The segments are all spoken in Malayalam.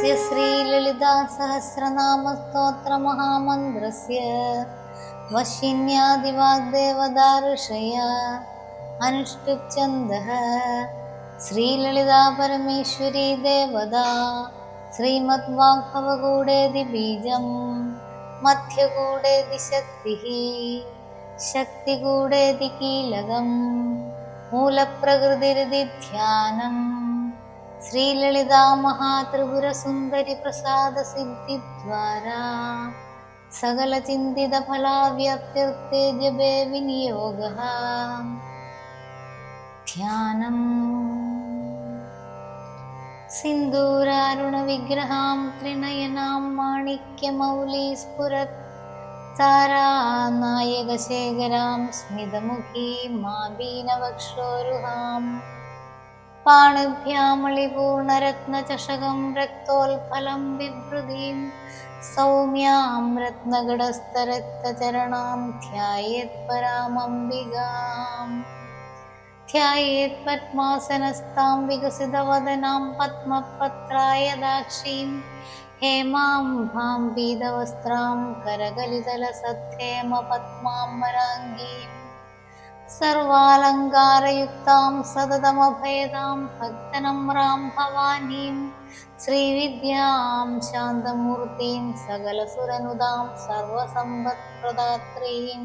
तस्य श्रीललिता सहस्रनामस्तोत्रमहामन्त्रस्य वशिन्यादिवाग्देवदाऋषया अनुष्टुप्छन्दः श्रीललिता परमेश्वरी देवता श्रीमद्वाग्भवगूढेति बीजं मध्यगूढेति शक्तिः शक्तिगूढेति कीलकं मूलप्रकृतिरिति ध्यानम् श्रीललिता महात्रिपुरसुन्दरी प्रसादसिद्धिद्वारा सकलचिन्तितफलाव्याप्त्यर्थे जपे विनियोगः। ध्यानम् सिन्दूरारुणविग्रहां त्रिनयनां माणिक्यमौलिस्फुरत् तारानायकशेखरां स्मितमुखीं माबीनवक्षोरुहाम् पाणिभ्यामलिपूर्णरत्नचषकं रक्तोल्फलं बिभ्रतीं सौम्यां रत्नगडस्थरक्तचरणां ध्यायेत्परामम्बिकाम् ध्यायेत्पद्मासनस्तां विकसितवदनां पद्मपत्रायदाक्षीं हेमाम्भां पीतवस्त्रां करकलितलसद्धेमपद्माम्बराङ्गीं सर्वालङ्कारयुक्तां सततमभयदां भक्तनम्रां भवानीं श्रीविद्यां शान्तमूर्तिं सकलसुरनुदां सर्वसम्पत्प्रदात्रीं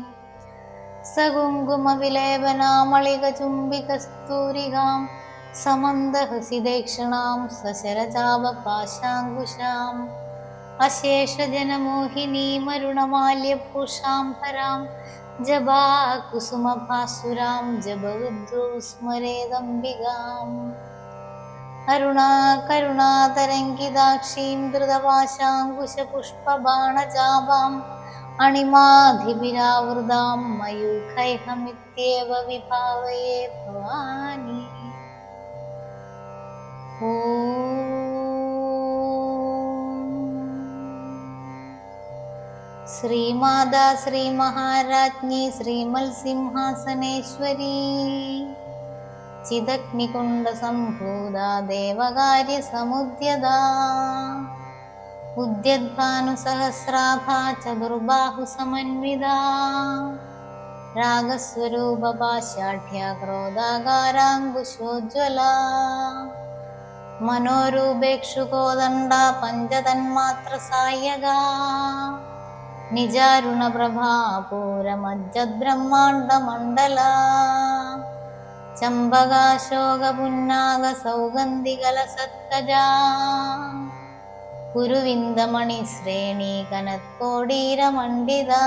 सकुङ्कुमविलेपनामलिकचुम्बिकस्तूरिकां समन्दहसिदेक्षणां सशरचापपाशाङ्कुशाम् अशेषजनमोहिनीमरुणमाल्यभूषां परां जबाकुसुमभासुरां जपविद्रौ स्मरेदम्बिकाम् करुणातरङ्गिताक्षीं धृतपाशाङ्कुशपुष्पबाणचापाम् अणिमाधिभिरावृतां मयूखैहमित्येव विभावये भवानी। श्रीमाता श्रीमहाराज्ञी श्रीमत्सिंहासनेश्वरी चिदग्निकुण्डसम्भूता देवकार्यसमुद्यता उद्यद्भानुसहस्राभा चतुर्बाहुसमन्विता रागस्वरूपपाशाढ्या क्रोधाकाराङ्कुशोज्ज्वला मनोरूपेक्षुकोदण्डा पञ्चतन्मात्रसायका निजारुणप्रभा पूरमज्जद्ब्रह्माण्डमण्डला चम्पकाशोकपुन्नागसौगन्धिकलसत्कजा कुरुविन्दमणिश्रेणीकनत्कोडीरमण्डिता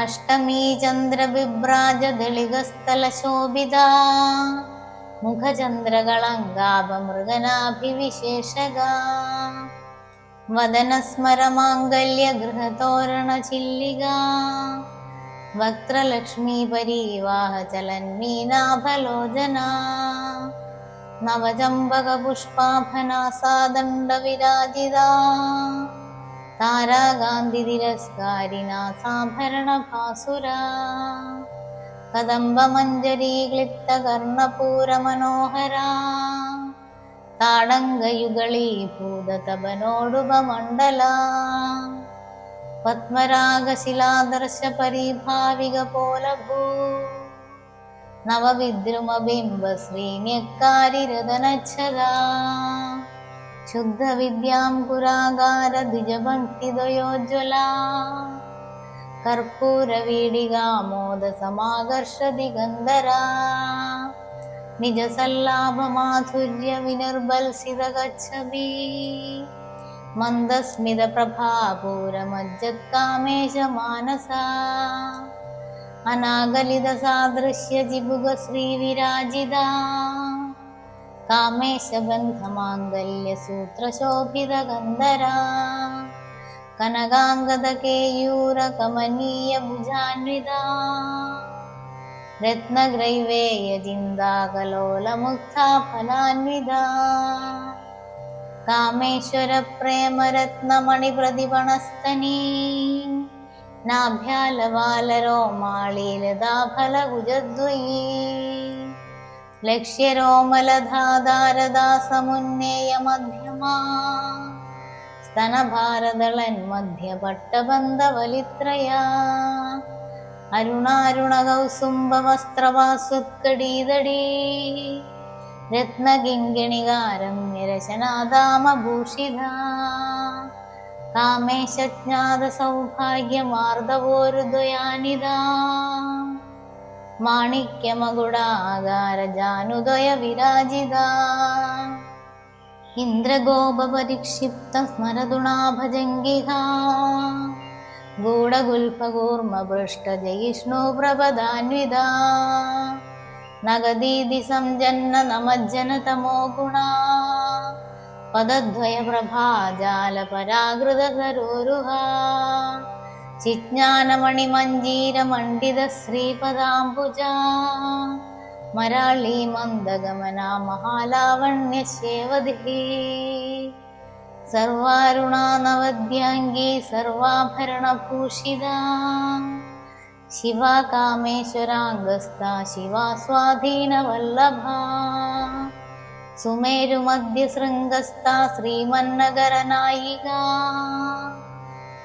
अष्टमी चन्द्रबिभ्राजदलिगस्थलशोभिता मुखचन्द्रकलङ्काभमृगनाभिविशेषगा वदनस्मरमाङ्गल्यगृहतोरणचिल्लिका वक्त्रलक्ष्मीपरीवाहचलन्मीनाभलोचना नवचम्पकपुष्पाभनासादण्डविराजिता ताराकान्तितिरस्कारिणासाभरणभासुरा कदम्बमञ्जरीक्लिप्तकर्णपूरमनोहरा ताडङ्गयुगलीभूततपनोडुपमण्डला पद्मरागशिलादर्शपरिभाविकपोलभू नवविद्रुमबिम्बश्रीन्यक्कारिरदनच्छला शुद्धविद्यां कुरागारद्विजपङ्क्तिद्वयोज्ज्वला कर्पूरवीडिकामोदसमाकर्षदिगन्धरा निजसल्लाभमाधुर्यविनिर्बल्सितगच्छति मन्दस्मितप्रभापूरमज्जत्कामेशमानसा अनागलितसादृश्यजिबुगश्रीविराजिता कामेशबन्धमाङ्गल्यसूत्रशोभितगन्धरा कनकाङ्गदकेयूरकमनीयभुजान्विता रत्नग्रैवेयचिन्ताकलोलमुग्धा फलान्विता कामेश्वरप्रेमरत्नमणिप्रतिपणस्तनी नाभ्यालवालरोमाळीलताफलकुजद्वयी लक्ष्यरोमलधाधारदासमुन्नेयमध्यं ബ്രഹ്മാ സ്തനഭാരതളൻ മധ്യപട്ടബന്ധവലിത്രയാ അരുണാരുണകൗസുംബവസ്ത്രവാസുത്കടീതടീ രത്നകിങ്കിണികാരം നിരശനാദാമഭൂഷിതാ കാമേശജ്ഞാതസൗഭാഗ്യമാർദ്ദവോരുദ്വയാനിതാ മാണിക്യമകുടാകാരജാനുദയ വിരാജിതാ ഇന്ദ്രഗോപരിക്ഷിപ്ത സ്മരതുണാഭജംഗിഹാ ഗൂഢഗുൽഫകൂർമപൃഷ്ടജയിഷ്ണു പ്രപദാന്വിതാ നഗദീതി സംജന്ന നമജ്ജനതമോ ഗുണാ പദദ്വയപ്രഭാജാലപരാകൃതസരോരുഹാ ചിജ്ഞാനമണിമഞ്ജീരമണ്ഡിതശ്രീപദാംബുജാ മരാളീ മന്ദഗമനാ മഹാലാവണ്യശേവധി സർവാരുണാ നവദ്യാംഗീ സർവാഭരണഭൂഷിതാ ശിവാ കാമേശ്വരാംഗസ്ഥാ ശിവാ സ്വാധീനവല്ലഭാ സുമേരുമധ്യശൃംഗസ്ഥാ ശ്രീമന്നഗരനായികാ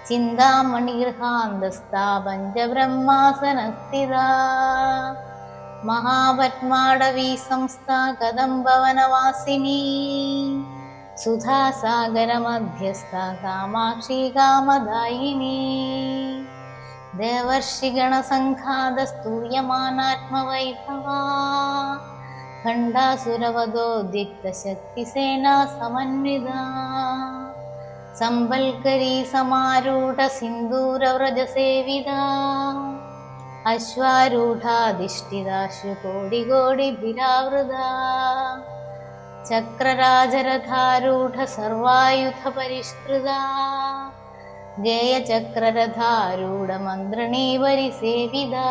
ചിന്താമണിഗൃഹാന്തസ്ഥാ പഞ്ചബ്രഹ്മാസനസ്ഥിതാ മഹാപത്മാടവീ സംസ്ഥാ കദംബവനവാസിനി സുധാസാഗരമധ്യസ്ഥാ കാമാക്ഷി കാമദായിനി ദേവർഷിഗണസംഘാതസ്തൂയമാനാത്മവൈഭവാ ഖണ്ഡാസുരവദോദ്യുക്തശക്തിസേനാ സമന്വിതാ സംബൽക്കരീ സമാരൂഢ സിന്ദൂരവ്രജസേവിതാ അശ്വാരൂഢാധിഷ്ഠിതാശ്രുകോടികോടിഭിരാവൃതാ ചക്രരാജരഥാരൂഢ സർവായുധപരിഷ്കൃതാ ഗേയചക്രരഥാരൂഢ മന്ത്രിണീവരിസേവിതാ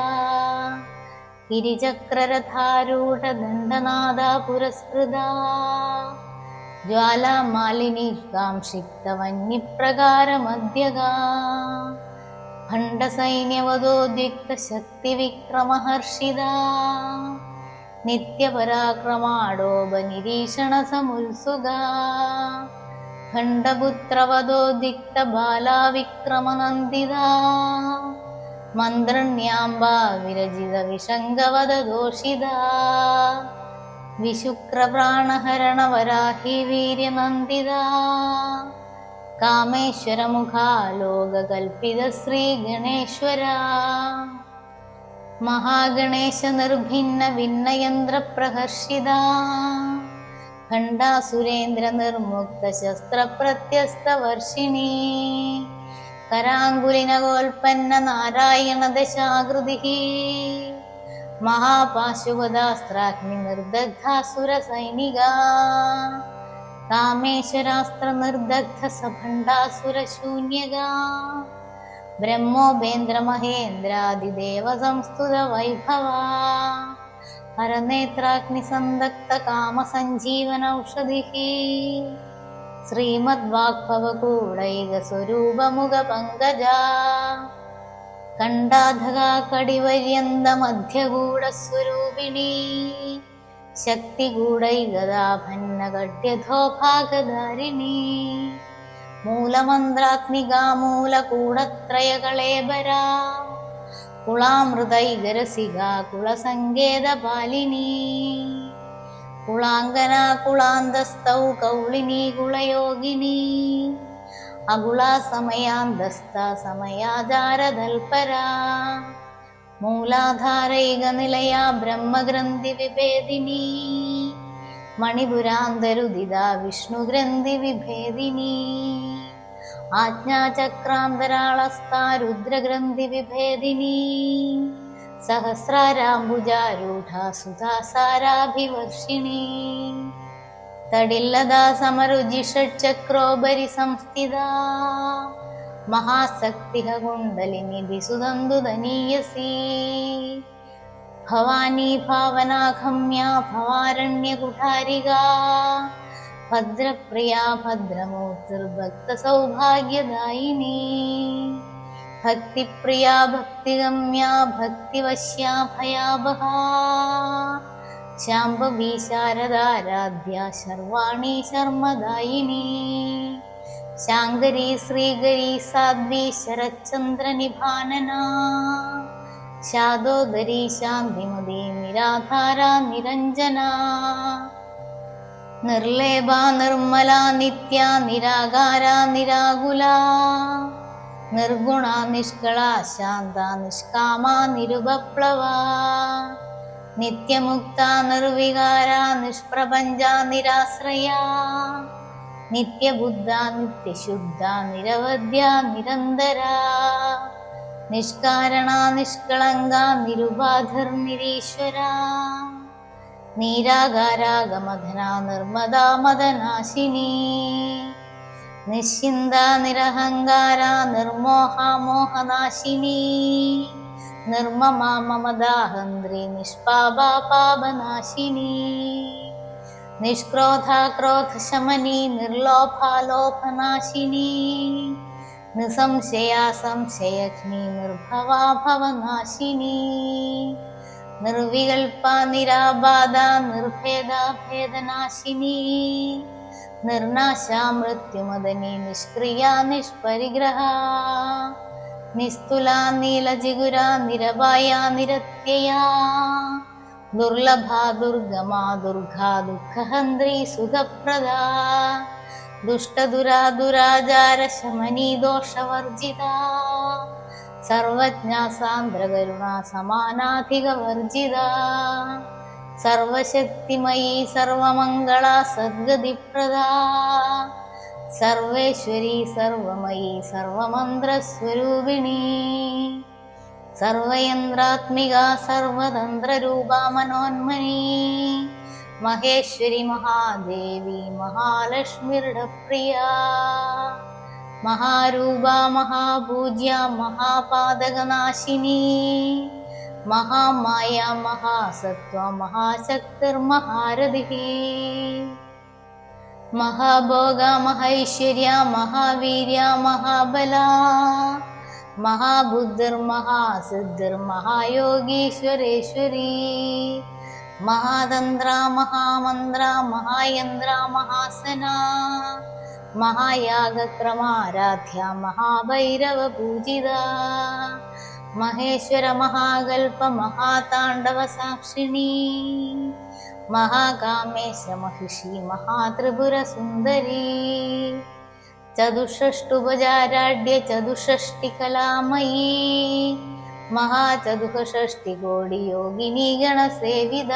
ഗിരിചക്രരഥാരൂഢ ദണ്ഡനാദാ പുരസ്കൃതാ ജ്വാലാമാലിനി കാംക്ഷിപ്തവന്യപ്രകാരമധ്യഗാ ഭണ്ഡസൈന്യവദോദ്യുക്തശക്തിവിക്രമഹർഷിതാ നിത്യപരാക്രമാടോപനിരീക്ഷണസമുത്സുകാ ഖണ്ഡപുത്രവദോദ്യുക്തബാലാവിക്രമനന്ദിതാ മന്ത്രണ്യാംബാ വിരജിതവിഷംഗവദദോഷിതാ വിശുക്രപ്രാണഹരണവരാഹി വീര്യനന്ദിതാ കാമേശ്വരമുഖാ ലോകകൽപ്പിതശ്രീഗണേശ്വരാ മഹാഗണേശ നിർഭിന്ന ഭിന്നയന്ത്രപ്രഹർഷിതാ ഖണ്ഡാസുരേന്ദ്ര നിർമുക്ത ശസ്ത്രപ്രത്യസ്തവർഷിണീ കരാങ്കുലിനകോൽപ്പന്ന നാരായണ ദശാകൃതി മഹാപാശുപതാസ്ത്രാഗ്നി നിർദഗ്ധാസുര സൈനികാ കാമേശ്വരാസ്ത്ര നിർദഗ്ധ സഭണ്ഡാസുര ശൂന്യകാ ബ്രഹ്മോപേന്ദ്ര മഹേന്ദ്രാദിദേവ സംസ്തുത വൈഭവാ ഹരനേത്രാഗ്നി സന്ദക്ത കാമസഞ്ജീവനൌഷധി ശ്രീമദ്വാഗ്ഭവകൂടൈക സ്വരൂപമുഖ പങ്കജാ കണ്ഠാധകാ കടിപര്യന്ത മധ്യഗൂഢസ്വരൂപിണീ ശക്തിഗൂഢൈകദാഭന്നകട്യധോഭാഗധാരിണീ മൂലമന്ത്രാത്മികാ മൂലകൂടത്രയകളേബരാ കുളാമൃതൈകരസികാ കുളസങ്കേതപാലിനീ കുളാംഗനാ കുളാന്തസ്ഥൗ കൗളിനീ കുളയോഗിനീ അകുളാ സമയാന്തസ്ഥാ സമയാചാരതൽപരാ മൂലാധാരൈക നിലയാ ബ്രഹ്മഗ്രന്ഥി വിഭേദിനീ മണിപുരാന്തരുദിതാ വിഷ്ണുഗ്രന്ഥി വിഭേദിനീ ആജ്ഞാചക്രാന്തരാളസ്ഥാ രുദ്രഗ്രന്ഥി വിഭേദിനീ സഹസ്രാരാംബുജാരൂഢാ സുധാസാരാഭിവർഷിണീ തടില്ലതാ സമരുജിഷട്ചക്രോപരി സംസ്ഥിതാ മഹാസക്തിഹ കുണ്ടലിനി ദിസുതന്തുതനീയസീ ഭവാനി ഭാവനാഗമ്യാ ഭവാരണ്യകുഠാരികാ ഭദ്രപ്രിയാ ഭദ്രമൂർത്തിർഭക്തസൗഭാഗ്യദായിനീ ഭക്തിപ്രിയാ ഭക്തിഗമ്യാ ഭക്തിവശ്യാ ഭയാവഹാ ശാംഭവി ശാരദാരാധ്യ ശർവാണി ശർമ്മദായിനി ശാങ്കരി ശ്രീകരി സാധ്വി ശരച്ചന്ദ്രനിഭാനന ശാദോദരി ശാന്തിമതി നിരാധാര നിരഞ്ജന നിർലേപ നിർമ്മല നിത്യ നിരാകാര നിരാകുല നിർഗുണ നിഷ്കള ശാന്ത നിഷ്കാമ നിരുപപ്ലവ നിത്യമുക്ത നിർവികാര നിഷ്പ്രപഞ്ച നിരാശ്രയ നിത്യബുദ്ധ നിത്യശുദ്ധ നിരവധ്യ നിരന്തര നിഷ്കാരണ നിഷ്കളങ്ക നിരുപാധിർ നിരീശ്വര നീരാകാരാഗമധന നിർമ്മദാ മദനാശിനി നിശ്ചിന്ത നിരഹങ്കാര നിർമോഹ മോഹനാശിനി നിർമ്മമ മമദാഹന്ത്രി നിഷ്പാപ പാപനാശിനി നിഷ്ക്രോധ ക്രോധശമനി നിർലോഭ ലോഭനാശിനി നിസംശയ സംശയഗ്നി നിർഭവ ഭവനാശിനി നിർവികൽപ നിരാബാധ നിർഭേദ ഭേദനാശിനി നിർനാശ മൃത്യുമദനി നിഷ്ക്രിയ നിഷ്പരിഗ്രഹ നിസ്തുല നീലജിഗുര നിരവായ നിരത്യയ ദുർലഭ ദുർഗമ ദുർഗ ദുഃഖഹന്ത്രി സുഖപ്രദ ദുഷ്ടദുരാ ദുരാചാര ശമനി ദോഷവർജിത സർവജ്ഞ സാന്ദ്രകരുണ സമാനാധികവർജിത സർവശക്തിമയി സർവമംഗള സദ്ഗതിപ്രദ സർവേശ്വരി സർവമയി സർവമന്ത്രസ്വരൂപിണി സർവയന്ത്രാത്മിക സർവതന്ത്രരൂപ മനോന്മനി മഹേശ്വരി മഹാദേവി മഹാലക്ഷ്മിർഡപ്രിയ മഹാരൂപ മഹാപൂജ്യ മഹാപാതകനാശിനി മഹാമായ മഹാസത്വ മഹാശക്തിർമഹാരഥി മഹാഭോഗ മഹൈശ്വര്യ മഹാവീര്യ മഹാബല മഹാബുദ്ധിർ മഹാസിദ്ധിർ മഹായോഗീശ്വരേശ്വരി മഹാതന്ത്ര മഹാമന്ത്ര മഹായന്ത്ര മഹാസന മഹായാഗക്രമാരാധ്യ മഹാഭൈരവ പൂജിത മഹേശ്വര മഹാകൽപ മഹാതാണ്ഡവ സാക്ഷിണി മഹാകാമേശ മഹിഷി മഹാത്രിപുര സുന്ദരി ചതുഷ്ഷഷ്ടുപചാരാഢ്യ ചതുഷ്ഷഷ്ടി കലാമയീ മഹാചതുഷ്ഷഷ്ടി കോടി യോഗിനി ഗണസേവിത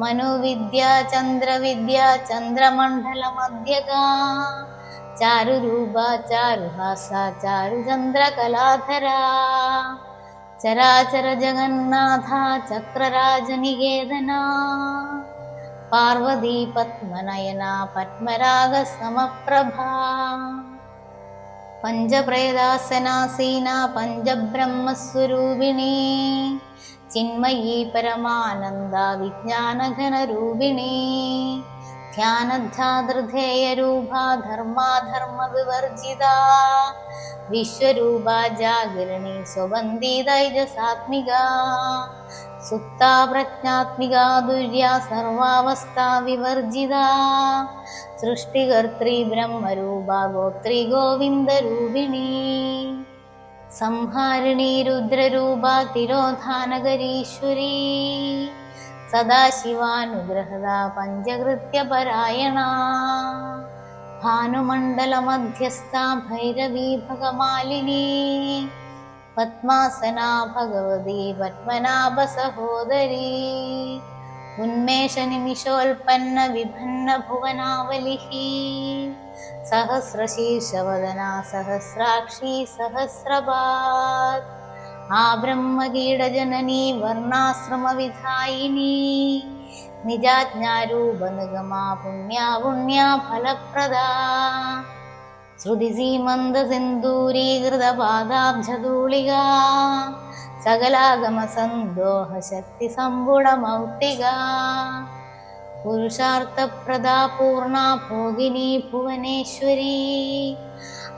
മനുവിദ്യ ചന്ദ്രവിദ്യ ചന്ദ്രമണ്ഡല മധ്യക ചാരുരൂപ ചാരുഹാസ ചാരുചന്ദ്രകലാധര ചരാചര ജഗന്നാഥ ചക്രരാജനികേതന പാർവതി പത്മനയന പത്മരാഗ സമപ്രഭ പഞ്ചപ്രേതാസനാസീന പഞ്ചബ്രഹ്മസ്വരൂപിണി ചിന്മയീ പരമാനന്ദ വിജ്ഞാനഘനരൂപിണി ധ്യാനധ്യാതൃധേയരൂപ ധർമാധർമ്മ വിവർജിത വിശ്വരൂപ ജാഗരണി സ്വബന്ധി തൈജസാത്മിക സുപ്ത പ്രജ്ഞാത്മിക ദുര്യ സർവാവസ്ഥാ വിവർജിത സൃഷ്ടികർत्री ബ്രഹ്മരൂപ ഗോത്രി ഗോവിന്ദരൂപിണി സംഹാരിണി രുദ്രരൂപ തിരോധാനകരീശ്വരീ സദാശിവാനുഗ്രഹത പഞ്ചകൃത്യപരായണ ഭാനുമണ്ഡല മധ്യസ്ഥ ഭൈരവീ ഭഗമാലിനി പത്മാസന ഭഗവതി പത്മനാഭ സഹോദരീ ഉന്മേഷ നിമിഷോൽപ്പന്ന വിഭിന്ന ഭുവനാവലി സഹസ്രശീർഷവദന സഹസ്രാക്ഷി സഹസ്രപാദ് ആ ബ്രഹ്മകീടജനനി വർണ്ണാശ്രമ വിധായിനി നിജാജ്ഞാരൂപ നിഗമാ പുണ്യാ പുണ്യാ ഫലപ്രദാ ശ്രുതിസീമന്ത സിന്ദൂരീകൃത പാദാബ്ജധൂളിക സകലാഗമ സന്തോഹ ശക്തി സമ്പുടമൗക്തിക പുരുഷാർത്ഥപ്രദാ പൂർണ ഭോഗിനി ഭുവനേശ്വരി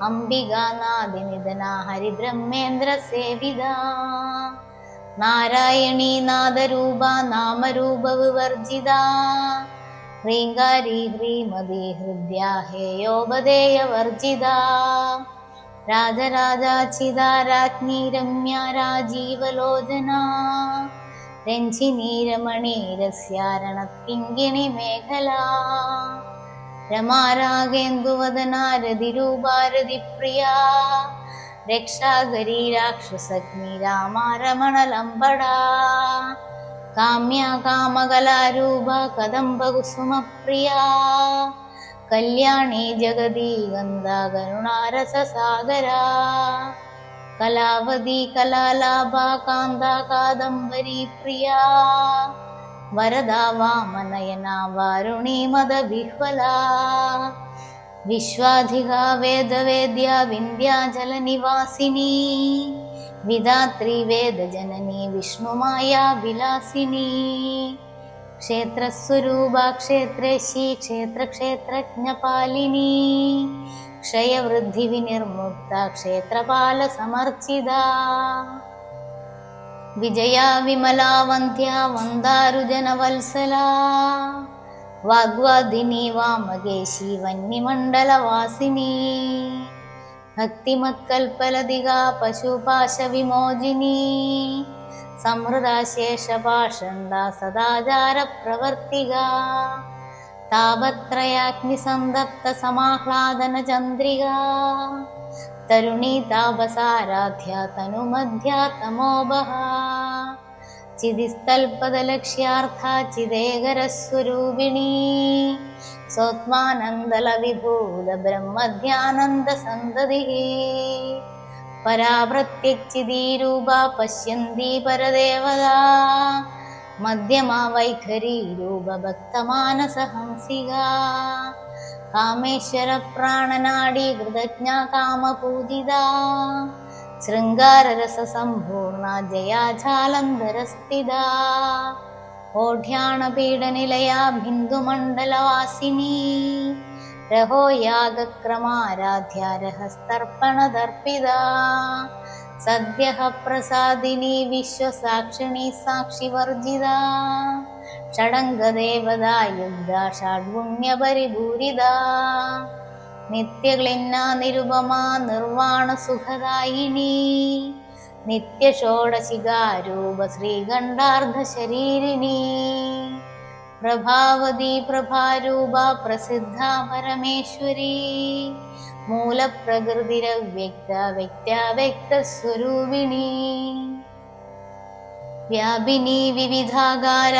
അംബികാനാദിനിധന ഹരിബ്രഹ്മേന്ദ്ര സേവിത നാരായണീ നാദരൂപ നാമരൂപ വിവർജിത ഹ്രീങ്കാരി ഹ്രീമതി ഹൃദ്യ ഹേയോപദേയ വർജിത രാജരാജാചിത രാജ്ഞി രമ്യ രാജീവലോചന രഞ്ജിനീരമണീരസ്യാരണക്കിങ്കിണി മേഖല രമാരാഗേന്ദുവദനാ രതിരൂപാരതിപ്രിയ രക്ഷാകരീ രാക്ഷസഗ്നി രാമാരമണലംബടാ കാമ്യ കാമകലാരൂപ കദംബകുസുമപ്രിയ കല്യാണി ജഗദീ ഗന്ധ കരുണാരസസാഗര കലാവതി കലാലാഭ കാന്ത കാദംബരീ പ്രിയ വരദാ വാമനയന വാരുണീ മദവിഹ്വല വിശ്വാധിക വേദവേദ്യ വിന്ധ്യാചലനിവാസിനി വിധാത്രി വേദജനനി വിഷ്ണുമായ വിലാസിനി ക്ഷേത്രസ്വരൂപ ക്ഷേത്രേശി ക്ഷേത്രജ്ഞപാലിനി ക്ഷയവൃദ്ധി വിനിർമുക്ത ക്ഷേത്രപാല സമർച്ചിത വിജയ വിമലാ വന്ധ്യ വന്ദാരുജനവത്സല വാഗ്വാദിനി വാമകേശി വന്യമണ്ഡലവാസിനി ഭക്തിമത്കൽപലതിക പശുപാശ വിമോചിനി സമൃതാശേഷപാഷണ്ട സദാചാര പ്രവർത്തിക താപത്രയാഗ്നിസന്തപ്ത സമാഹ്ലാദന ചന്ദ്രിക തരുണീ താപസാരാധ്യ തനുമധ്യ തമോബഹ ചിദിസ്ഥൽപദലക്ഷ്യാർത്ഥ ചിദേകരസ്വരൂപിണീ സ്വത്മാനന്ദല വിഭൂത ബ്രഹ്മധ്യാനന്ദ സന്തതി പരാപ്രത്യക്ചിദീരൂപ പശ്യന്തി പരദേവതാ മധ്യമാ വൈഖരീ രൂപ ഭക്തമാനസഹംസിക കാമേശ്വര പ്രാണനാഡി കൃതജ്ഞ കാമപൂജിത ശൃംഗാരരസ സമ്പൂർണ ജയാജാലന്ധരസ്ഥിത ഓഢ്യാണപീഡനിലയാ ബിന്ദുമണ്ഡലവാസിനി രഹോ യാഗക്രമാരാധ്യ രഹസ്തർപ്പണദർപ്പിത സദ്യഃ പ്രസാദിനി വിശ്വസാക്ഷിണി സാക്ഷിവർജിത ഷഡംഗദേവതാ യുദ്ധ ഷഡ്ഗുണ്യപരിപൂരിത നിത്യക്ലിന്ന നിരുപമാ നിർവാണ സുഖദായിനി നിത്യഷോഡശികാരൂപ ശ്രീകണ്ഠാർദ്ധ ശരീരിണി പ്രഭാവതി പ്രഭാരൂപ പ്രസിദ്ധ പരമേശ്വരി മൂലപ്രകൃതിരവ്യക്ത വ്യക്താവ്യക്തസ്വരൂപിണി വ്യാപിനി വിവിധാകാര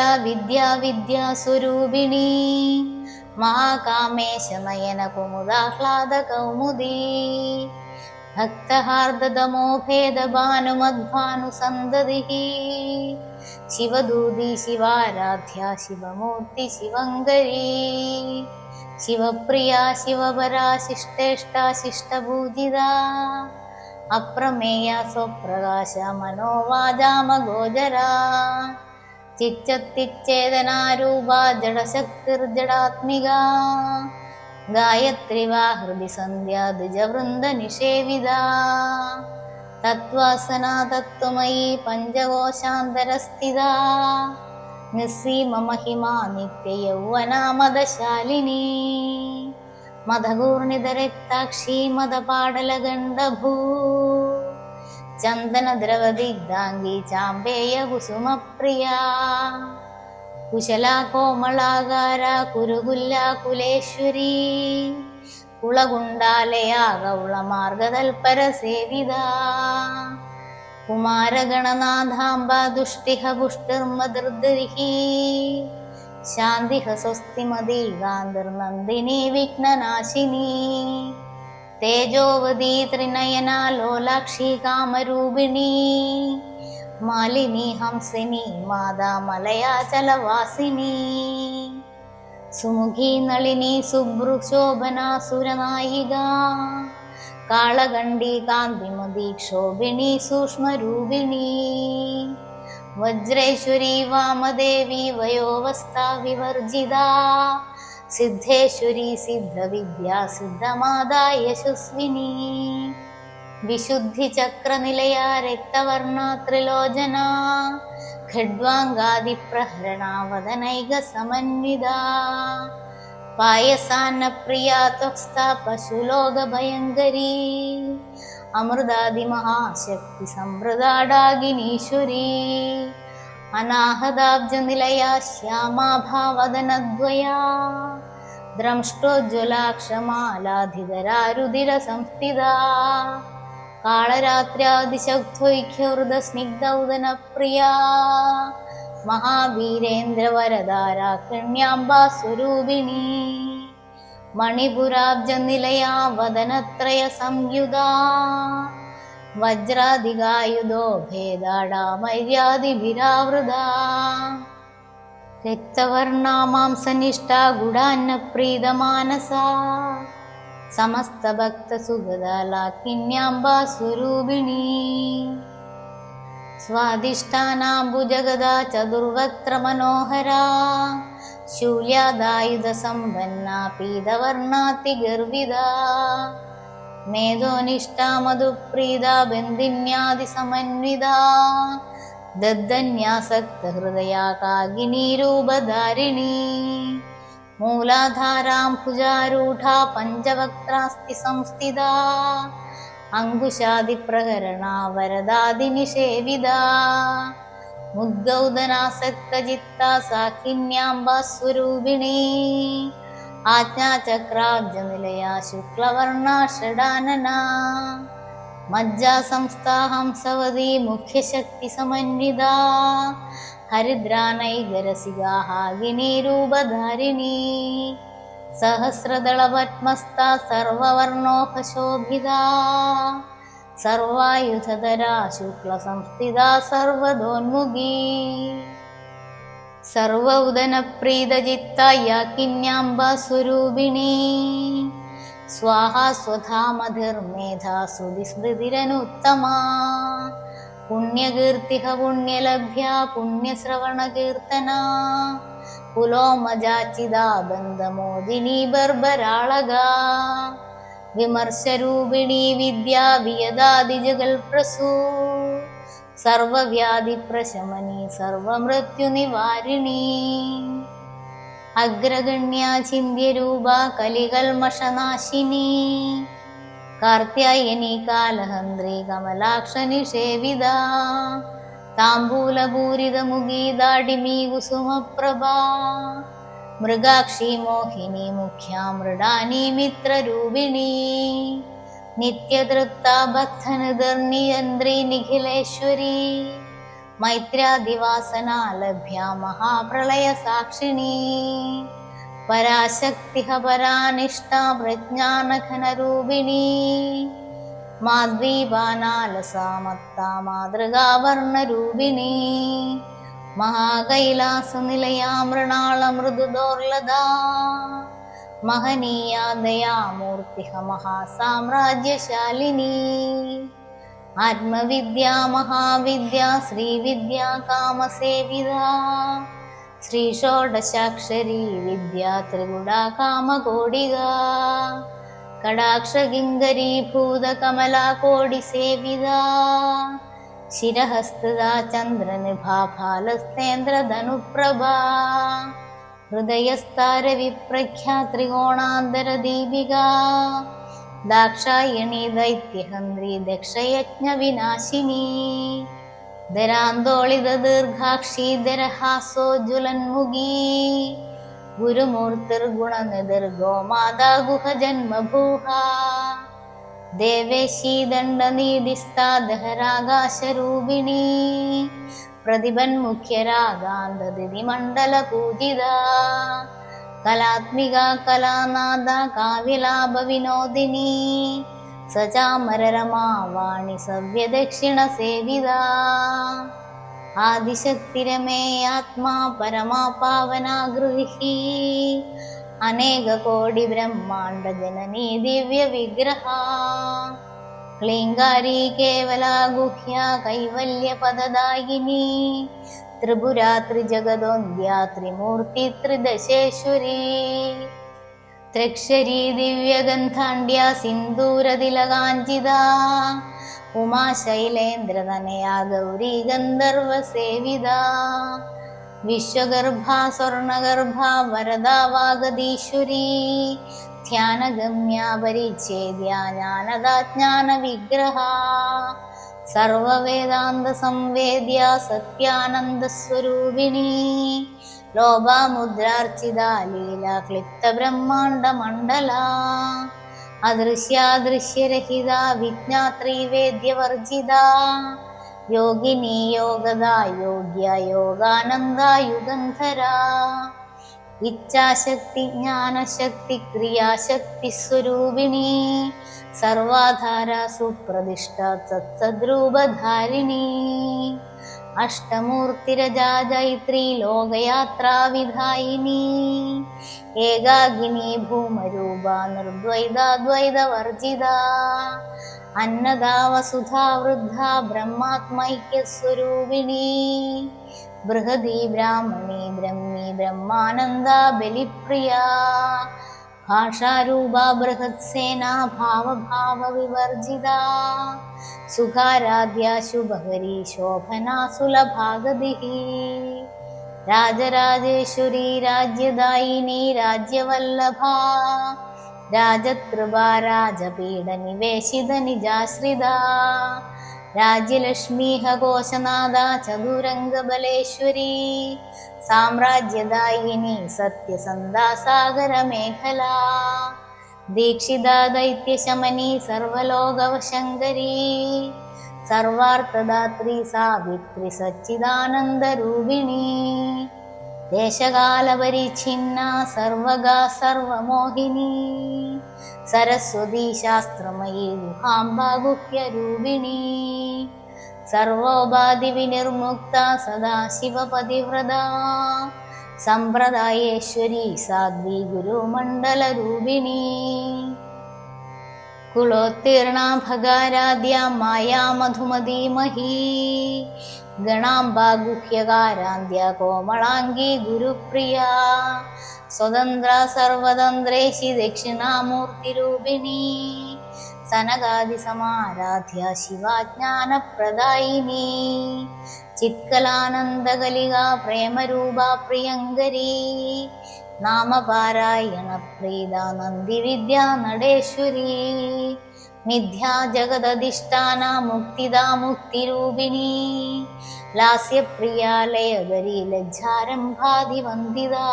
വിദ്യാസ്വരൂപിണി മഹാകാമേശനയന കുമുദാഹ്ലാദ കൗമുദി ഭക്തഹാർദതമോഭേദഭാനുമദ്ഭാനുസന്തതി ശിവദൂതി ശിവാരാധ്യ ശിവമൂർത്തി ശിവങ്കരീ ശിവപ്രിയ ശിവപരാ ശിഷ്ടേഷ്ടാ ശിഷ്ടപൂജിത അപ്രമേയ സ്വപ്രകാശ മനോവാചാമഗോചര ചിച്ചത്തിച്ചേതനാരൂപ ജഡശക്തിർജഡാത്മിക ഗായത്രി വാ ഹൃദി സന്ധ്യാ ദ്വിജവൃന്ദ നിഷേവിത തത്വാസന തത്വമയീ പഞ്ചകോശാന്തരസ്ഥിത നിസ്സീമ മഹിമാ നിത്യയൗവനാമദശാലിനി മദകൂർണിതരക്താക്ഷി മദപാടലഗണ്ഡഭൂ ചന്ദനദ്രവദിഗ്ധാംഗി ചാമ്പേയ കുസുമപ്രിയ കുശലാ കോമളാകാര കുരുകുല്ലാകുലേശ്വരീ കുളകുണ്ടാലയാ ഗൗളമാർഗതൽപര സേവിത കുമാരഗണനാഥാംബ ദുഷ്ടിഹ പുഷ്ടിർമദൃദ്രിഹി ശാന്തിഹ സ്വസ്തിമതി ഗാന്ധിർനന്ദിനി വിഘ്നനാശിനി തേജോവതി ത്രിനയനാ ലോലാക്ഷി കാമരൂപിണി മാലിനി ഹംസിനി മാതാ മലയാചലവാസിനി സുമുഖി നളിനി സുഭൃശോഭനാ സുരനായിക കാളകണ്ഠി കാന്തിമതി ക്ഷോഭിണി സൂക്ഷ്മരൂപിണി വജ്രേശ്വരി വാമദേവി വയോവസ്ഥാ വിവർജിത സിദ്ധേശ്വരി സിദ്ധവിദ്യാ സിദ്ധമാതാ യശസ്വിനി വിശുദ്ധിചക്രനിലയ രക്തവർണ ത്രിലോചന ഖഡ്വാംഗാദിപ്രഹരണ വദനൈക സമന്വിത പായസാന്നപ്രിയ ത്വക്സ്ഥ പശുലോകഭയങ്കരീ അമൃതാദിമഹാശക്തി സംവൃതാടാകിനീശ്വരീ അനാഹതാബ്ജനിലയ ശ്യാമാഭാവദനദ്വയാ ദ്രംഷ്ടോജ്വലാക്ഷമാലാധിധരാരുധിര സംസ്ഥിതാ കാളരാത്ര്യാദിശബ്ദൈക്യവൃതസ്നിഗ്ധൗദനപ്രിയാ മഹാവീരേന്ദ്രവരദാരാകൃണ്യാംബാ സ്വരൂപിണീ മണിപുരാബ്ജനിലയാ വദനത്രയ സംയുതാ വജ്രാധികായുധോ ഭേദാടാമര്യാദിഭിരാവൃതാ രക്തവർണാ മാംസനിഷ്ഠാ ഗുഡാന്നപ്രീതമാനസാ സമസ്തഭക്തസുഗതാലാക്കിന്യാംബാ സ്വരൂപിണീ സ്വാദിഷ്ഠാനാംബുജഗദാ ചതുർവക്ത്ര മനോഹരാ ശൂല്യാദായുധസമ്പന്നാ പീതവർണാതിഗർവിതാ മേധോനിഷ്ഠാ മധുപ്രീതാ ബന്ധിന്യാദിസമന്വിതാ ദദ്ദന്യാസക്തഹൃദയാ കാഗിനീരൂപധാരിണീ മൂലാധാരാം ഭുജാരൂഢാ പഞ്ചവക്ത്രാസ്തി സംസ്ഥിതാ അങ്കുശാദിപ്രഹരണാ വരദാദിനിഷേവിതാ മുദ്ഗൗദനാസക്തചിത്താ സാഖിന്യാംബാ സ്വരൂപിണീ ആജ്ഞാചക്രാബ്ജനിലയാ ശുക്ലവർണാ ഷഡാനനാ മജ്ജാസംസ്ഥാ ഹംസവതീ മുഖ്യശക്തിസമന്വിതാ ഹരിദ്രാനൈകരസികാ ഹാഗിനീരൂപധാരിണീ സഹസ്രദളപത്മസ്ഥാ സർവവർണോപശോഭിതാ സർവായുധധരാ ശുക്ലസംസ്ഥിതാ സർവദോന്മുഖീ സർവൗദനപ്രീതചിത്താ യാകിന്യാംബാ സ്വരൂപിണീ സ്വാഹാ സ്വധാമധിർമേധാ സുതിസ്മൃതിരനുത്തമാ പുണ്യകീർത്തിഹ പുണ്യലഭ്യാ പുണ്യശ്രവണകീർത്തനാ പുലോമജാചിതാ ബന്ധമോദിനീ ബർബരാളകാ വിമർശരൂപിണീ വിദ്യാ വിയദാദിജഗൽപ്രസൂ സർവവ്യാധിപ്രശമനീ സർവമൃത്യുനിവാരിണീ അഗ്രഗണ്യാ ചിന്ത്യരൂപാ കലികൽമഷനാശിനീ കാർത്യായനീ കാലഹന്ത്രീ കമലാക്ഷനിഷേവിതാ താംബൂലപൂരിതമുഖീ ദാഡിമീ കുസുമപ്രഭാ മൃഗാക്ഷി മോഹിനി മുഖ്യാ മൃഡാനി മിത്രരൂപിണീ നിത്യതൃപ്താ ഭക്തനിധർനിയന്ത്രി നിഖിലേശ്വരീ മൈത്രാദിവാസനാ ലഭ്യാ മഹാപ്രളയ സാക്ഷിണീ പരാശക്തിഹ പരാനിഷ്ഠാ പ്രജ്ഞാനഘനരൂപിണീ മാദ്വീപാനാലസാമത്താ മാതൃകാവർണരൂപിണീ മഹാകൈലാസനിലയാ മൃണാളമൃദുദോർലതാ മഹനീയാ ദയാമൂർത്തിഹ മഹാസാമ്രാജ്യശാലിനീ ആത്മവിദ്യാ മഹാവിദ്യാ ശ്രീവിദ്യാ കാമസേവിതാ ശ്രീഷോഡശാക്ഷരീ വിദ്യാ ത്രിഗുണാ കാമകോടികാ കടാക്ഷകിങ്കരീഭൂത കമലാകോടിസേവിതാ ശിരഹസ്തദാ ചന്ദ്രനിഭാ ഫാലസ്തേന്ദ്രധനുപ്രഭാ ഹൃദയസ്ഥാരവിപ്രഖ്യാ ത്രികോണാന്തരദീപികാ ദാക്ഷായണീ ദൈത്യഹന്ത്രി ദക്ഷയജ്ഞവിനാശിനീ ധരാന്തോളിത ദീർഘാക്ഷി ധരഹാസോജ്വലന്മുഖീ ഗുരുമൂർത്തിർഗുണനിധിർഗോ മാതാ ഗുഹജന്മഭൂഹാ ദേവേശീ ദണ്ഡനീതിസ്ഥാ ദഹരാകാശരൂപിണീ പ്രതിപന്മുഖ്യരാഗാന്തദിതിമണ്ഡലപൂജിതാ കലാത്മികാ കലാനാദാ കാവ്യലാഭവിനോദിനീ സചാമരരമാ വാണി സവ്യദക്ഷിണസേവിതാ ആദിശക്തിരമേ ആത്മാ പരമാ പാവനാ ഗൃഹീ അനേകകോടി ബ്രഹ്മാണ്ഡ ജനനീ ദിവ്യവിഗ്രഹാ ക്ലീങ്കാരീ കേവലാ ഗുഹ്യാ കൈവല്യപദദായിനീ ത്രിപുരാ ത്രിജഗദോന്ദ്യാ ത്രിമൂർത്തി ത്രിദശേശ്വരീ ത്രക്ഷരീ ദിവ്യഗന്ധാണ്ഡ്യാ സിന്ദൂരതിലകാഞ്ചിതാ ഉമാശൈലേന്ദ്രതനയാ ഗൗരീ ഗന്ധർവസേവിത വിശ്വഗർഭാ സ്വർണഗർഭാ വരദാ വാഗദീശ്വരീ ധ്യാനഗമ്യാ പരിച്ഛേദ്യാ ജ്ഞാനദാ ജ്ഞാനവിഗ്രഹാ സർവവേദാന്ത സംവേദ്യാ സത്യാനന്ദസ്വരൂപിണീ ലോപാമുദ്രാർച്ചിതാ ലീലാ ക്ലിപ്ത ബ്രഹ്മാണ്ഡമണ്ഡലാ അദൃശ്യാദൃശ്യരഹിതാ വിജ്ഞാത്രീ വേദ്യവർജിതാ യോഗിനി യോഗദാ യോഗ്യ യോഗാനന്ദാ യുഗന്ധരാ ഇച്ഛാശക്തി ജ്ഞാനശക്തി ക്രിയാശക്തി സ്വരൂപിണീ സർവാധാര സുപ്രതിഷ്ഠ സത്സദ്രൂപധാരിണീ അഷ്ടമൂർത്തിരജാ ജൈത്രീ ലോകയാത്രാ വിധായിനി ഏകാകിനി ഭൂമരൂപ നിർദ്വൈതാദ്വൈതവർജിത അന്നദാ വസുധാ വൃദ്ധ ബ്രഹ്മാത്മൈക്യസ്വരൂപിണീ ബൃഹദീ ബ്രാഹ്മണീ ബ്രഹ്മീ ബ്രഹ്മാനന്ദ ബലിപ്രിയാ ഭാഷാരൂപ ബൃഹത്സേനാ ഭാവഭാവ വിവർജിതാ സുഖാരാധ്യ ശുഭകരീ ശോഭനാ സുലഭാഗതിഹി രാജരാജേശ്വരി രാജ്യദായിനി രാജ്യവല്ലഭാ രാജകൃപാ രാജപീഠ നിവേശിത നിജാശ്രിതാ രാജ്യലക്ഷ്മീഹ കോശനാഥ ചതുരംഗബലേശ്വരി സാമ്രാജ്യദായിനി സത്യസന്ധാ സാഗരമേഖലാ ദീക്ഷിതാ ദൈത്യശമനി സർവലോകവശങ്കരീ സർവാർത്ഥദാത്രി സാവിത്രി സച്ചിദാനന്ദരൂപിണീ ദേശകാലപരിച്ഛിന്ന സർവഗാ സർവമോഹിനി സരസ്വതി ശാസ്ത്രമയീ ഗുഹാംബാ ഗുഹ്യരൂപിണീ സർവോപാധി വിനിർമുക്ത സദാശിവപതിവ്രത സമ്പ്രദായേശ്വരി സാധ്വി ഗുരുമണ്ഡലരൂപിണീ കുലോത്തീർണ ഭഗാരാധ്യ മായാ മധുമതീമഹീ ഗണാംബാ ഗുഹ്യകാരാന്ത്യ കോമളാംഗീ ഗുരുപ്രിയാ സ്വതന്ത്ര സർവതന്ത്രേശി ദക്ഷിണാമൂർത്തിരൂപിണീ സനകാദി സമാരാധ്യ ശിവാജ്ഞാനപ്രദായിനി ചിത്കലാനന്ദകലികാ പ്രേമരൂപാ പ്രിയങ്കരീ നാമപാരായണ പ്രീത നന്ദിവിദ്യാ നടേശ്വരീ മിഥ്യാ ജഗദധിഷ്ഠാന മുക്തിദാ മുക്തിരൂപിണീ ലാസ്യപ്രിയാ ലയകരീ ലജ്ജാരംഭാതിവന്ദിതാ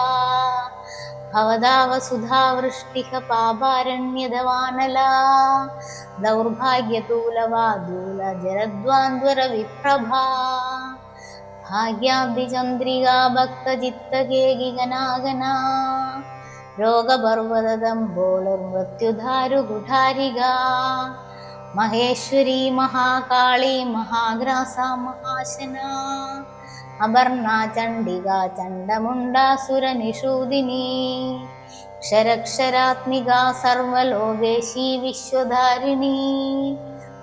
ഭവതാവസുധാവൃഷ്ടിഹ പാപാരണ്യദവാനലാ ദൗർഭാഗ്യതൂലവാദൂല ജലദ്വാന്ദ്വര വിപ്രഭാ ഭാഗ്യാബ്ദിചന്ദ്രികാ ഭക്തചിത്തകേകിഗനാഗനാ രോഗപർവതദംബോളർമൃത്യുധാരുകുഠാരികാ മഹേശ്വരീ മഹാകാളീ മഹാഗ്രാസാ മഹാശനാ അപർണാ ചണ്ഡികാ ചണ്ഡമുണ്ടാസുരനിഷൂദിനീ ക്ഷരക്ഷരാത്മികാ സർവലോകേശീ വിശ്വധാരിണീ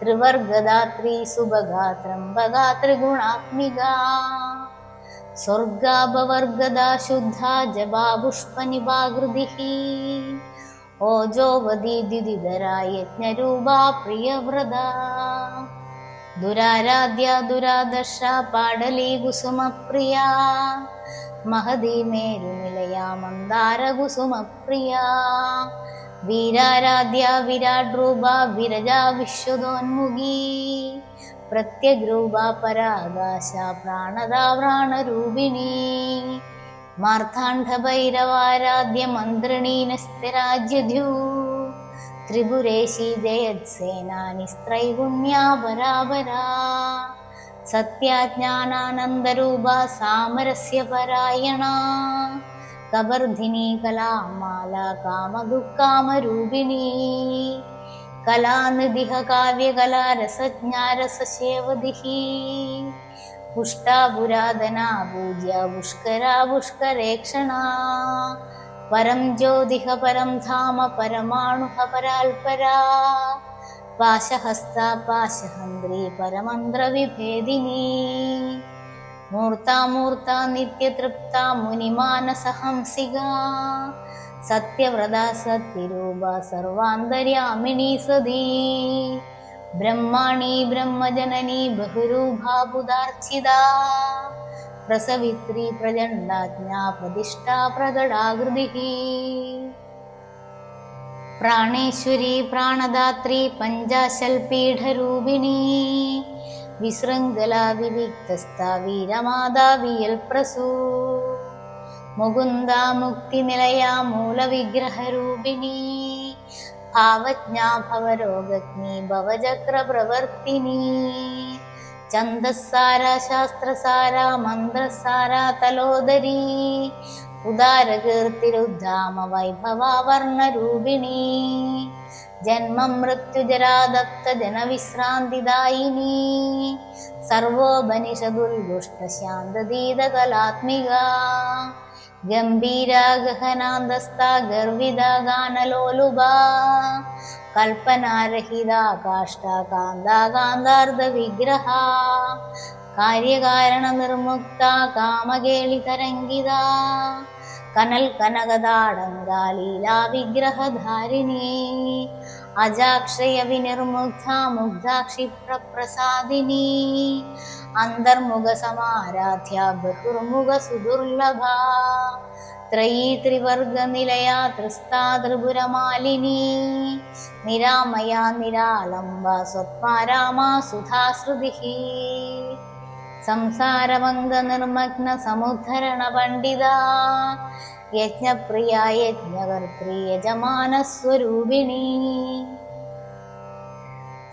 ത്രിവർഗദാത്രീ സുഭഗാ ത്രംബകാ ത്രിഗുണാത്മികാ സ്വർഗാപവർഗദാ ശുദ്ധാ ജപാ പുഷ്പനിഭാകൃതിഃ ഓജോവതി ദ്യുതിധരാ യജ്ഞരൂപാ പ്രിയവ്രതാ ദുരാരാധ്യ ദുരാദർശ പാടലീ കുസുമപ്രിയാ മഹദീ മേരുനിലയാ മന്ദാരകുസുമപ്രിയാ വീരാരാധ്യ വിരാട്രൂപ വിരജാ വിശ്വതോന്മുഖീ പ്രത്യഗ്രൂപ പരാകാശ പ്രാണദാ പ്രാണരൂപിണീ മാർത്താണ്ഡഭൈരവാരാധ്യ മന്ത്രിണീനസ്തിരാജ്യധ്യൂ ത്രിപുരേശി ജയത്സേനാനി സ്ത്രൈഗുണ്യാ പരാപരാ സത്യാജ്ഞാനാനന്ദരൂപ സാമരസ്യ പരായണാ കബർധിനി കലാമാല കാമദുഃഖാമരൂപിണീ കലാനിധിഹ കാവ്യകലാ രസജ്ഞാരസശേവദിഃ പുഷ്ടാ പുരാതനാ പൂജ്യ പുഷ്കരാ പുഷ്കരേക്ഷണാ പരം ജ്യോതിഹ പരം ധാമ പരമാണുഹ പരാൽപരാ പാശഹസ്ത പാശഹന്ത്രി പരമന്ത്രവിഭേദിനീ മൂർത്താമൂർത്ത നിത്യതൃപ്ത മുനിമാനസഹംസികാ സത്യവ്രത സത്യരൂപ സർവാന്തര്യാമിണീ സതീ ബ്രഹ്മാണി ബ്രഹ്മജനനി ബഹുരൂപാബുധാർച്ചിതാ പ്രസവിത്രി പ്രചണ്ഡാജ്ഞാ പ്രതിഷ്ഠാ പ്രകടാകൃതിഃ പ്രാണേശ്വരി പ്രാണദാത്രി പഞ്ചാശൽപീഠരൂപിണീ വിശൃംഖല വിവിക്തസ്ഥ വീരമാതാ വിയൽപ്രസൂ മുകുന്ദ മുക്തിനിലയാ മൂലവിഗ്രഹരൂപിണീ ഭാവജ്ഞാ ഭവരോഗഗ്നി ഭവചക്രപ്രവർത്തിനി ഛന്ദസ്സാര ശാസ്ത്രസാര മന്ത്രസാര തലോദരീ ഉദാരകീർത്തിരുദ്ധാമ വൈഭവാവർണരൂപിണീ ജന്മം മൃത്യുജരാദത്ത ജനവിശ്രാന്തിദായിനി സർവോപനിഷദുൽഗുഷ്ടശാന്തതീതകലാത്മിക ഗംഭീരാ ഗഹനാന്തസ്ഥ ഗർവിത ഗാനലോലുഭാ കൽപ്പനാരഹിതാ കാഷ്ഠാ കാന്താ കാന്താർദ്ധ വിഗ്രഹ കാര്യകാരണ നിർമുക്ത കാമകേളിതരംഗിത കനൽ കനകതാടങ്കാ ലീലാ വിഗ്രഹധാരിണീ അജാക്ഷയ വിനിർമുഗ്ധ മുഗ്ധാക്ഷിപ്രപ്രസാദിനി അന്തർമുഖ സമാരാധ്യ ബഹുർമുഖ സുദുർലഭ ത്രയീ ത്രിവർഗ നിലയാ ത്രിസ്താ ത്രിപുരമാലിനി നിരാമയ നിരാലംബ സ്വത്മാരാമാ സുധാശ്രുതിഃ സംസാരഭംഗ നിർമ്മഗ്ന സമുദ്ധരണ പണ്ഡിത യജ്ഞപ്രിയ യജ്ഞകർत्री യജമാനസ്വരൂപിണീ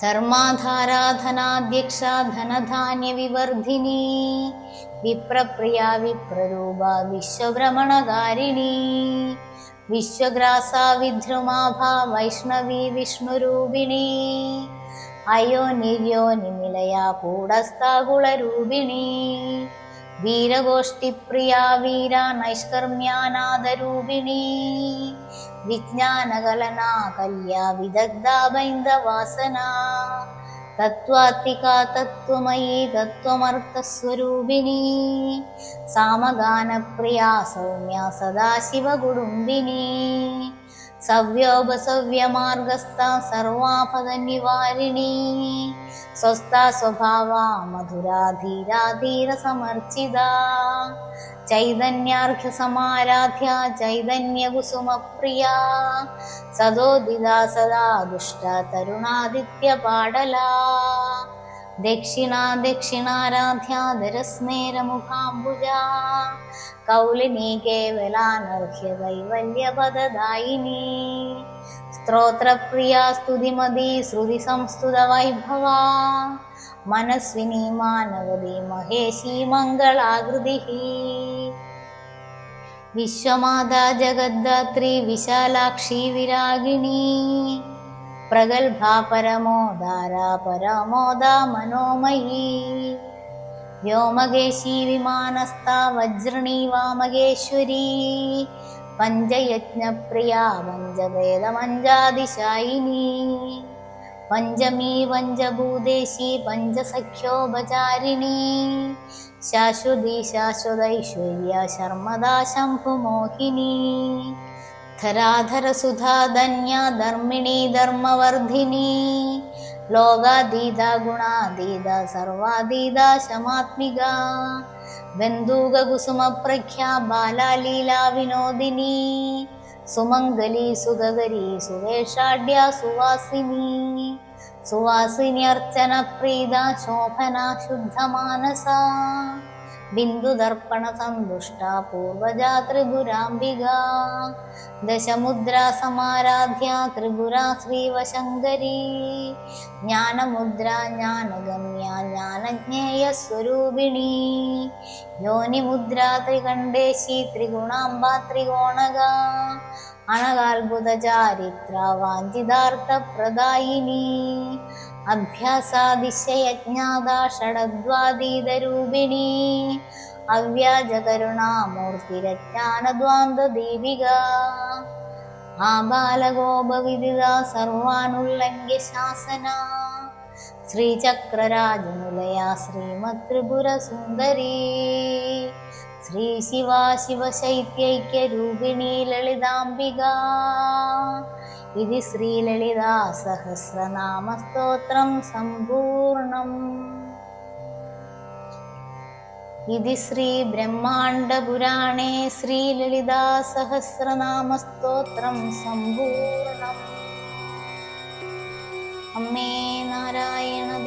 ധർമാധാരാധനാധ്യക്ഷ ധനധാന്യ വിവർധിനി വിപ്രപ്രിയ വിപ്രരൂപ വിശ്വഭ്രമണകാരിണി വിശ്വഗ്രാസ വിദ്രുമാഭ വൈഷ്ണവി വിഷ്ണുരൂപിണി അയോ നിർയോനി നിലയ കൂടസ്ഥാകുളരൂപിണി വീരഗോഷ്ഠിപ്രിയ വീര നൈഷ്കർമ്യാനാദരൂപിണി വിജ്ഞാനകലനാ കല്യ വിദഗ്ധ ബൈന്ദവാസന തത്വാത്മിക തത്വമയീ തത്വമർത്ഥസ്വരൂപിണി സാമഗാനപ്രിയ സൗമ്യ സദാശിവകുടുംബിനി സവ്യോപസവ്യമാർഗസ്ഥ സർവാപദനിവാരിണി സ്വസ്ഥ സ്വഭാവ മധുരാ ധീരാ ധീരസമർച്ചിത ചൈതന്യാർഘ്യ സമാരാധ്യ ചൈതന്യകുസുമപ്രിയ സദോദിത സദാ ദുഷ്ട തരുണാദിത്യ പാടല ദക്ഷിണ ദക്ഷിണാരാധ്യ ധരസ്മേരമുഖാംബുജ കൗലിനി കേവലാനർഘ്യ കൈവല്യപദദായിനി സ്ത്രോത്രപ്രിയ സ്തുതിമതി ശ്രുതി സംസ്തുത വൈഭവ മനസ്വിനി മാനവതി മഹേശി മംഗളാകൃതി വിശ്വമാതാ ജഗദ്ധാത്രി വിശാലാക്ഷി വിരാഗിണി പ്രഗൽഭാ പരമോദാരാ പരമോദാ മനോമയീ വ്യോമകേശി വിമാനസ്ഥ വജ്രണി വാമകേശ്വരീ പഞ്ചയജ്ഞപ്രിയ പഞ്ചവേദമഞ്ജാതിശായിനി പഞ്ചമീ പഞ്ചഭൂതേശി പഞ്ചസഖ്യോപചാരിണി ശാശ്വതി ശാശ്വതൈശ്വര്യ ശർമ്മദാ ശംഭുമോഹിനി ധരാധരസുധാധന്യ ധർമ്മിണി ധർമ്മവർദ്ധിനി ലോകാതീത ഗുണാതീത സർവാതീത ശമാത്മിക ബന്ധൂകകുസുമപ്രഖ്യാ ബാലാലീലാ വിനോദിനി സുമംഗലി സുഗകരി സുവേഷാഢ്യ സുവാസിനി സുവാസിന്യർച്ചന പ്രീത ശോഭന ശുദ്ധമാനസ ബിന്ദുദർപ്പണ സന്തുഷ്ട പൂർവജാ ത്രിപുരാംബിക ദശമുദ്രാ സമാരാധ്യ ത്രിപുരാ ശ്രീവശങ്കരി ജ്ഞാനമുദ്ര ജ്ഞാനഗമ്യ ജ്ഞാനജ്ഞേയ സ്വരൂപിണി യോനിമുദ്ര ത്രികണ്ഠേശി ത്രിഗുണാംബ ത്രികോണക അനകാത്ഭുത ചാരിത്ര വാഞ്ചിതാർത്ഥപ്രദായിനി അഭ്യാസാദിശയജ്ഞാത ഷഡദ്വാതീതരൂപിണി അവ്യാജകരുണാമൂർത്തിരജ്ഞാനദ്വാന്തദീപിക ആബാലഗോപവിദിത സർവാനുല്ലംഘ്യ ശാസന ശ്രീചക്രരാജനിലയ ശ്രീമത് ത്രിപുര സുന്ദരീ ശ്രീ ശിവ ശിവശൈത്യൈക്യരൂപിണി ലളിതാംബിക इति श्रीललिता सहस्रनामस्तोत्रं सम्पूर्णम्। इति श्रीब्रह्माण्डपुराणे श्रीललिता सहस्रनामस्तोत्रं सम्पूर्णम्। अम्मे नारायण